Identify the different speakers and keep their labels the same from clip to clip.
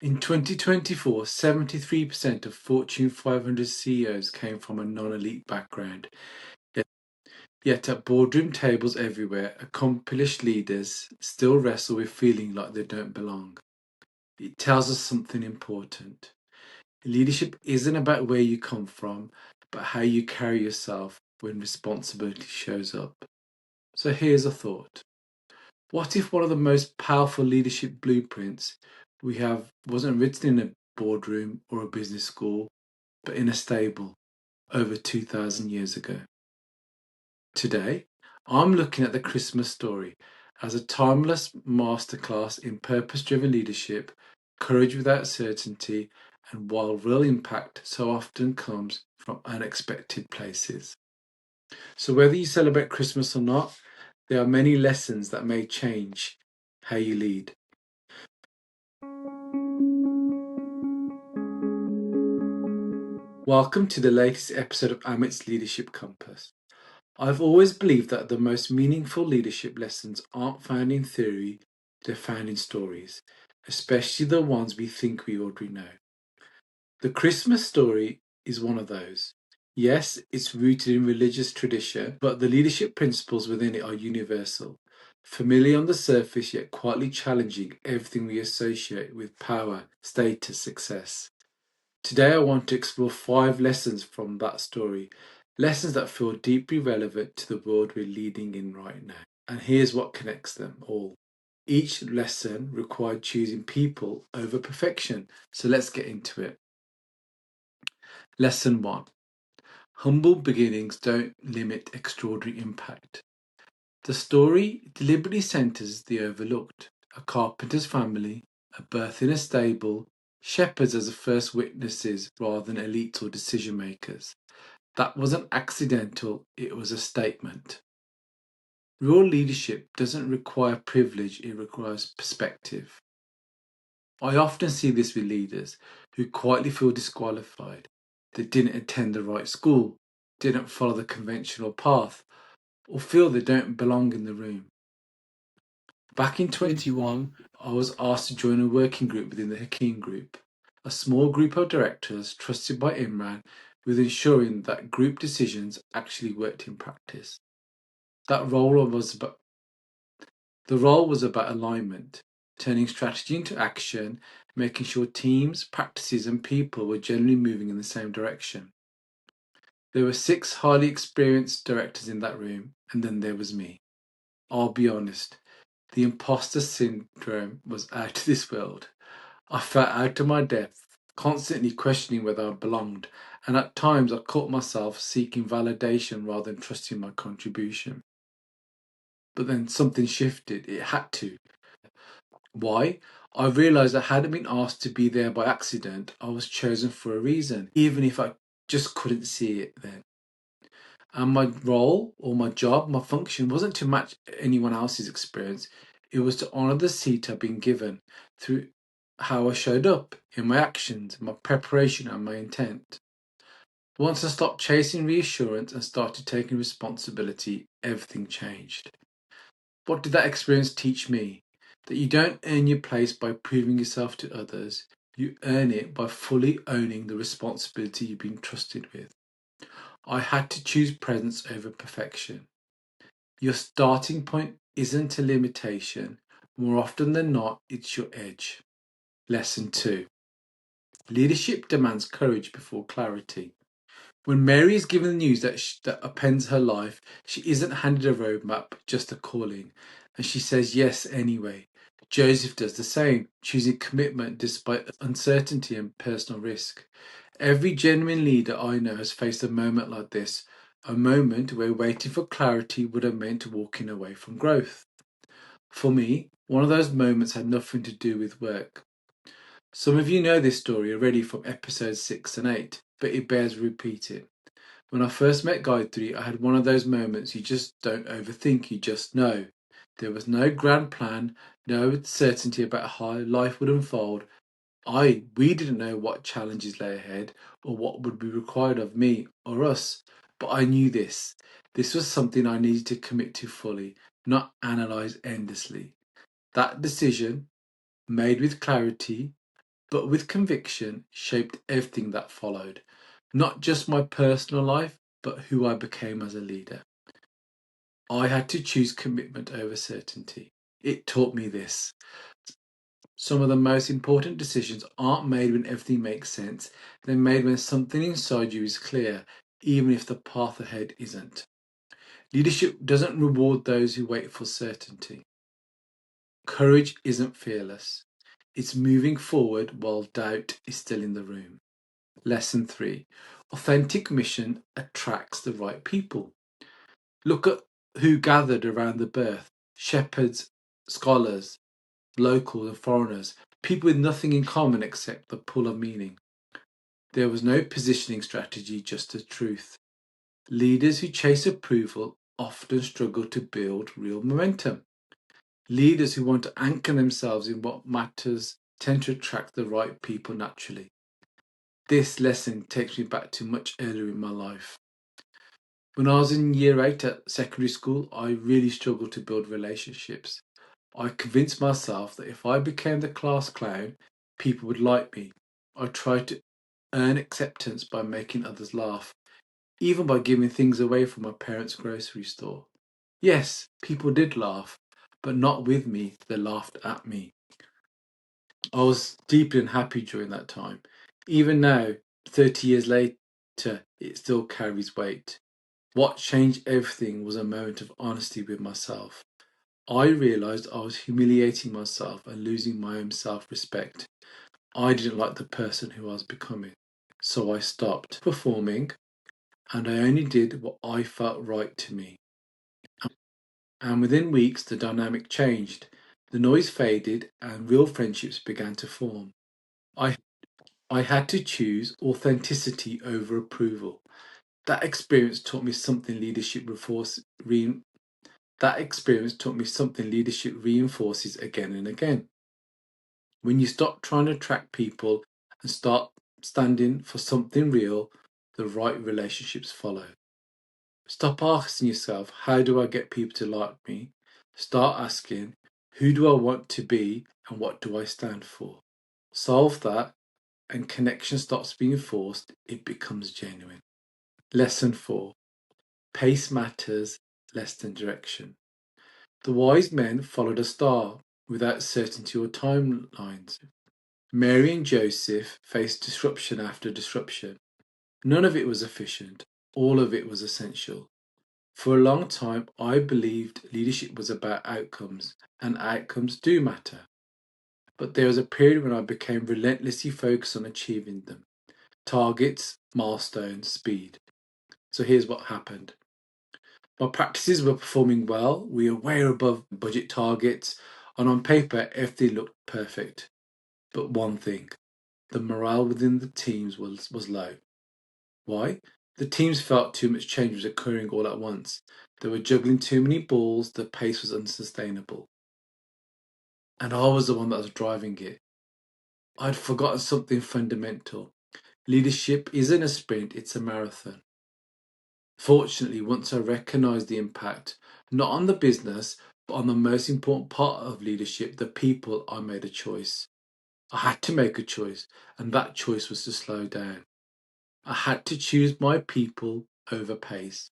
Speaker 1: In 2024, 73% of Fortune 500 CEOs came from a non-elite background. Yet at boardroom tables everywhere, accomplished leaders still wrestle with feeling like they don't belong. It tells us something important. Leadership isn't about where you come from, but how you carry yourself when responsibility shows up. So here's a thought. What if one of the most powerful leadership blueprints we have wasn't written in a boardroom or a business school, but in a stable over 2,000 years ago? Today, I'm looking at the Christmas story as a timeless masterclass in purpose-driven leadership, courage without certainty, and while real impact so often comes from unexpected places. So whether you celebrate Christmas or not, there are many lessons that may change how you lead. Welcome to the latest episode of Amit's Leadership Compass. I've always believed that the most meaningful leadership lessons aren't found in theory, they're found in stories, especially the ones we think we already know. The Christmas story is one of those. Yes, it's rooted in religious tradition, but the leadership principles within it are universal, familiar on the surface yet quietly challenging everything we associate with power, status, success. Today I want to explore 5 lessons from that story, lessons that feel deeply relevant to the world we're leading in right now. And here's what connects them all. Each lesson required choosing people over perfection. So let's get into it. Lesson 1. Humble beginnings don't limit extraordinary impact. The story deliberately centers the overlooked, a carpenter's family, a birth in a stable, shepherds as the first witnesses rather than elites or decision makers. That wasn't accidental, it was a statement. Real leadership doesn't require privilege, it requires perspective. I often see this with leaders who quietly feel disqualified. They didn't attend the right school, didn't follow the conventional path, or feel they don't belong in the room. Back in 21, I was asked to join a working group within the Hakeem Group, a small group of directors trusted by Imran with ensuring that group decisions actually worked in practice. The role was about alignment, turning strategy into action, making sure teams, practices, and people were generally moving in the same direction. There were 6 highly experienced directors in that room, and then there was me. I'll be honest, the imposter syndrome was out of this world. I felt out of my depth, constantly questioning whether I belonged, and at times I caught myself seeking validation rather than trusting my contribution. But then something shifted, it had to. Why? I realised I hadn't been asked to be there by accident, I was chosen for a reason, even if I just couldn't see it then. And my role or my job, my function wasn't to match anyone else's experience. It was to honour the seat I'd been given through how I showed up in my actions, my preparation, and my intent. Once I stopped chasing reassurance and started taking responsibility, everything changed. What did that experience teach me? That you don't earn your place by proving yourself to others, you earn it by fully owning the responsibility you've been trusted with. I had to choose presence over perfection. Your starting point isn't a limitation. More often than not, it's your edge. Lesson 2. Leadership demands courage before clarity. When Mary is given the news that upends her life, she isn't handed a roadmap, just a calling, and she says yes anyway. Joseph does the same, choosing commitment despite uncertainty and personal risk. Every genuine leader I know has faced a moment like this, a moment where waiting for clarity would have meant walking away from growth. For me, one of those moments had nothing to do with work. Some of you know this story already from episodes 6 and 8, but it bears repeating. When I first met Gayatri, I had one of those moments you just don't overthink, you just know. There was no grand plan, no certainty about how life would unfold. We didn't know what challenges lay ahead or what would be required of me or us, but I knew this. This was something I needed to commit to fully, not analyse endlessly. That decision, made with clarity, but with conviction shaped everything that followed. Not just my personal life, but who I became as a leader. I had to choose commitment over certainty. It taught me this. Some of the most important decisions aren't made when everything makes sense. They're made when something inside you is clear, even if the path ahead isn't. Leadership doesn't reward those who wait for certainty. Courage isn't fearless. It's moving forward while doubt is still in the room. Lesson 3. Authentic mission attracts the right people. Look at who gathered around the birth: shepherds, scholars, locals and foreigners, people with nothing in common except the pull of meaning. There was no positioning strategy, just the truth. Leaders who chase approval often struggle to build real momentum. Leaders who want to anchor themselves in what matters tend to attract the right people naturally. This lesson takes me back to much earlier in my life. When I was in year 8 at secondary school, I really struggled to build relationships. I convinced myself that if I became the class clown, people would like me. I tried to earn acceptance by making others laugh, even by giving things away from my parents' grocery store. Yes, people did laugh, but not with me, they laughed at me. I was deeply unhappy during that time. Even now, 30 years later, it still carries weight. What changed everything was a moment of honesty with myself. I realised I was humiliating myself and losing my own self-respect. I didn't like the person who I was becoming. So I stopped performing and I only did what I felt right to me. And within weeks, the dynamic changed. The noise faded and real friendships began to form. I, I had to choose authenticity over approval. That experience taught me something leadership reinforces again and again. When you stop trying to attract people and start standing for something real, the right relationships follow. Stop asking yourself, how do I get people to like me? Start asking, who do I want to be and what do I stand for? Solve that and connection stops being forced, it becomes genuine. Lesson 4. Pace matters less than direction. The wise men followed a star without certainty or timelines. Mary and Joseph faced disruption after disruption. None of it was efficient, all of it was essential. For a long time, I believed leadership was about outcomes, and outcomes do matter. But there was a period when I became relentlessly focused on achieving them: targets, milestones, speed. So here's what happened. My practices were performing well, we were way above budget targets, and on paper, everything looked perfect. But one thing: the morale within the teams was low. Why? The teams felt too much change was occurring all at once. They were juggling too many balls, the pace was unsustainable. And I was the one that was driving it. I'd forgotten something fundamental. Leadership isn't a sprint, it's a marathon. Fortunately, once I recognised the impact, not on the business, but on the most important part of leadership, the people, I made a choice. I had to make a choice, and that choice was to slow down. I had to choose my people over pace.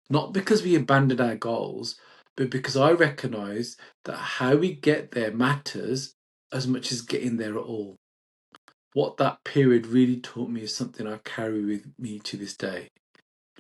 Speaker 1: Not because we abandoned our goals, but because I recognise that how we get there matters as much as getting there at all. What that period really taught me is something I carry with me to this day.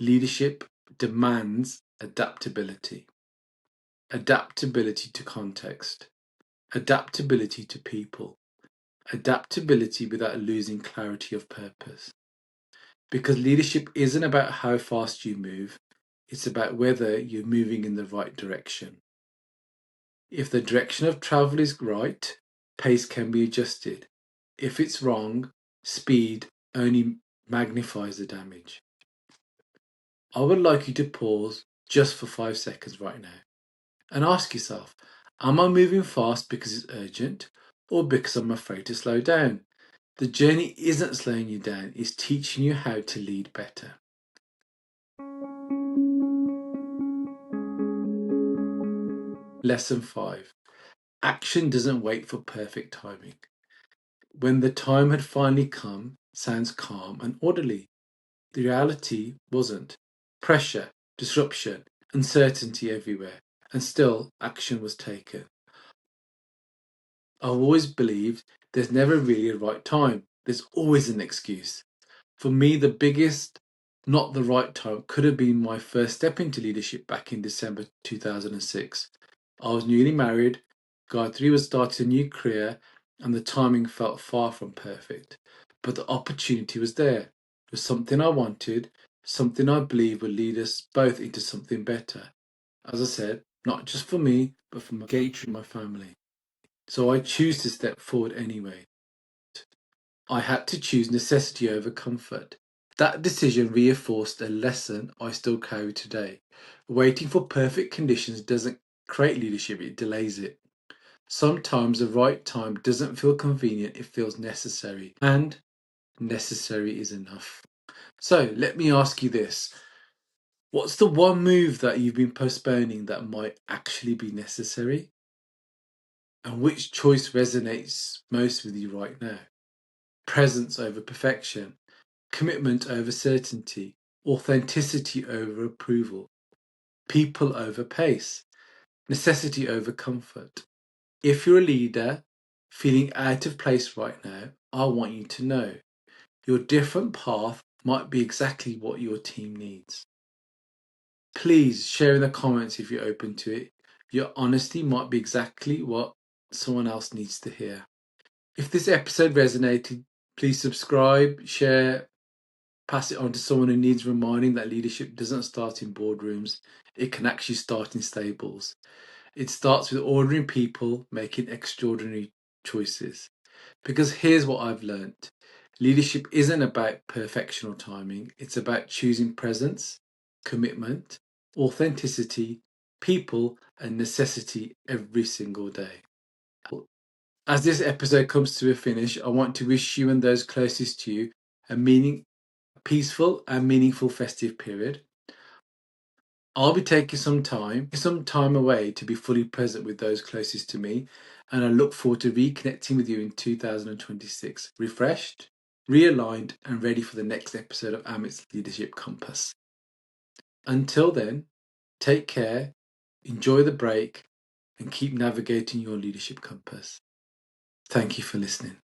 Speaker 1: Leadership demands adaptability. Adaptability to context. Adaptability to people. Adaptability without losing clarity of purpose. Because leadership isn't about how fast you move, it's about whether you're moving in the right direction. If the direction of travel is right, pace can be adjusted. If it's wrong, speed only magnifies the damage. I would like you to pause just for 5 seconds right now and ask yourself, am I moving fast because it's urgent or because I'm afraid to slow down? The journey isn't slowing you down, it's teaching you how to lead better. Lesson 5. Action doesn't wait for perfect timing. when the time had finally come, sounds calm and orderly. The reality wasn't. Pressure, disruption, uncertainty everywhere, and still action was taken. I've always believed there's never really a right time. There's always an excuse. For me, the biggest not the right time could have been my first step into leadership back in December 2006. I was newly married, Gayatri was starting a new career, and the timing felt far from perfect. But the opportunity was there. It was something I wanted, something I believe would lead us both into something better. As I said, not just for me, but for Gayatri and my family. So I choose to step forward anyway. I had to choose necessity over comfort. That decision reinforced a lesson I still carry today. Waiting for perfect conditions doesn't create leadership, it delays it. Sometimes the right time doesn't feel convenient, it feels necessary. And necessary is enough. So let me ask you this. What's the one move that you've been postponing that might actually be necessary? And which choice resonates most with you right now? Presence over perfection, commitment over certainty, authenticity over approval, people over pace, necessity over comfort. If you're a leader feeling out of place right now, I want you to know your different path might be exactly what your team needs. Please share in the comments if you're open to it. Your honesty might be exactly what someone else needs to hear. If this episode resonated, please subscribe, share, pass it on to someone who needs reminding that leadership doesn't start in boardrooms, it can actually start in stables. It starts with ordinary people making extraordinary choices. Because here's what I've learnt: leadership isn't about perfection or timing, it's about choosing presence, commitment, authenticity, people, and necessity every single day. As this episode comes to a finish, I want to wish you and those closest to you a peaceful and meaningful festive period. I'll be taking some time away to be fully present with those closest to me, and I look forward to reconnecting with you in 2026, refreshed, realigned, and ready for the next episode of Amit's Leadership Compass. Until then, take care, enjoy the break, and keep navigating your leadership compass. Thank you for listening.